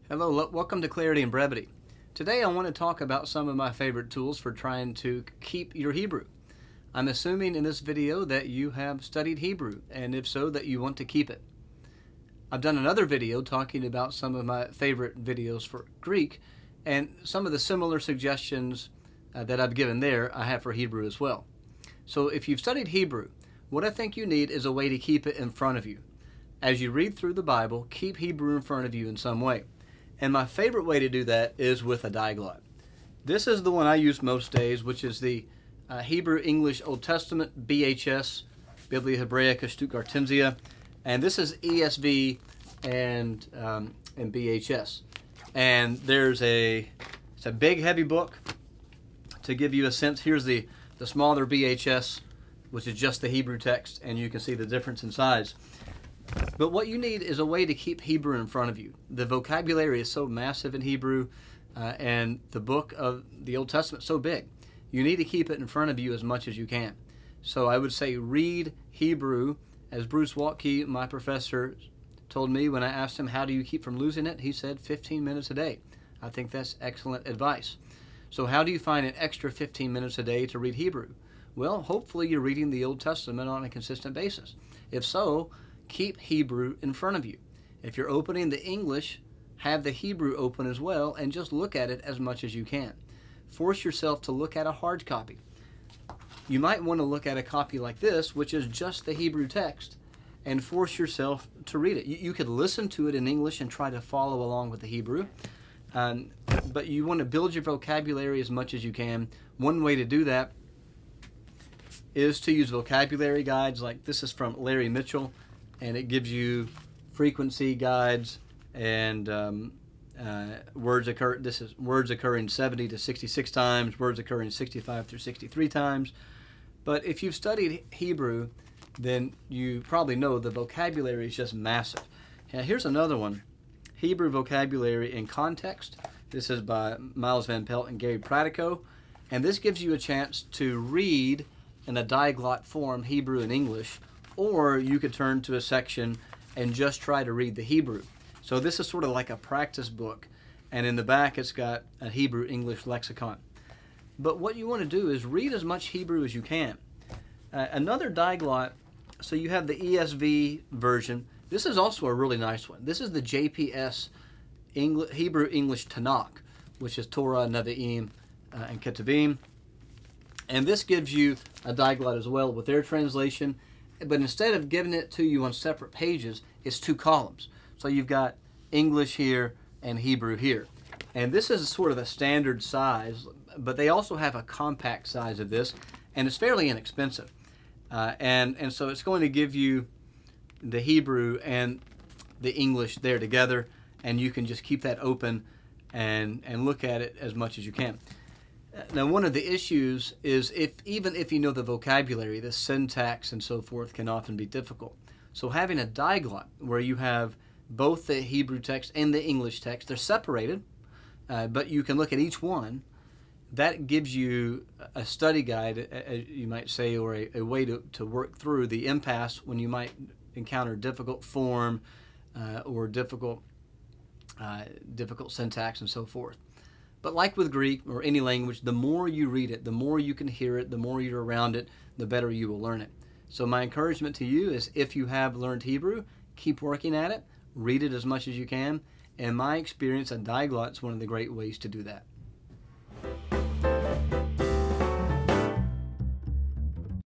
Hello, welcome to Clarity and Brevity. Today I want to talk about some of my favorite tools for trying to keep your Hebrew. I'm assuming in this video that you have studied Hebrew, and if so, that you want to keep it. I've done another video talking about some of my favorite videos for Greek, and some of the similar suggestions that I've given there I have for Hebrew as well. So if you've studied Hebrew, what I think you need is a way to keep it in front of you. As you read through the Bible, keep Hebrew in front of you in some way. And my favorite way to do that is with a diglot. This is the one I use most days, which is the Hebrew English Old Testament, BHS, Biblia Hebraica Stuttgartensia, and this is ESV and BHS. And it's a big, heavy book. To give you a sense, here's the smaller BHS, which is just the Hebrew text, and you can see the difference in size. But what you need is a way to keep Hebrew in front of you. The vocabulary is so massive in Hebrew, and the book of the Old Testament is so big. You need to keep it in front of you as much as you can. So I would say read Hebrew, as Bruce Waltke, my professor, told me when I asked him, how do you keep from losing it? He said 15 minutes a day. I think that's excellent advice. So how do you find an extra 15 minutes a day to read Hebrew? Well, hopefully you're reading the Old Testament on a consistent basis. If so, keep Hebrew in front of you. If you're opening the English, have the Hebrew open as well, and just look at it as much as you can. Force yourself to look at a hard copy. You might want to look at a copy like this, which is just the Hebrew text, and force yourself to read it. You could listen to it in English and try to follow along with the Hebrew, but you want to build your vocabulary as much as you can. One way to do that is to use vocabulary guides. Like this is from Larry Mitchell, and it gives you frequency guides and words occurring 70 to 66 times, words occurring 65 through 63 times. But if you've studied Hebrew, then you probably know the vocabulary is just massive. Now here's another one, Hebrew Vocabulary in Context. This is by Miles Van Pelt and Gary Pratico, and this gives you a chance to read in a diglot form Hebrew and English, or you could turn to a section and just try to read the Hebrew. So this is sort of like a practice book, and in the back it's got a Hebrew-English lexicon. But what you want to do is read as much Hebrew as you can. Another diglot, so you have the ESV version. This is also a really nice one. This is the JPS Hebrew-English Tanakh, which is Torah, Nevi'im, and Ketuvim. And this gives you a diglot as well with their translation. But instead of giving it to you on separate pages, it's two columns. So you've got English here and Hebrew here. And this is sort of a standard size, but they also have a compact size of this, and it's fairly inexpensive. And so it's going to give you the Hebrew and the English there together, and you can just keep that open and look at it as much as you can. Now, one of the issues is even if you know the vocabulary, the syntax and so forth can often be difficult. So having a diglot where you have both the Hebrew text and the English text, they're separated, but you can look at each one. That gives you a study guide, you might say, or a way to work through the impasse when you might encounter difficult form or difficult syntax and so forth. But like with Greek or any language, the more you read it, the more you can hear it, the more you're around it, the better you will learn it. So my encouragement to you is if you have learned Hebrew, keep working at it, read it as much as you can. In my experience, a diglot is one of the great ways to do that.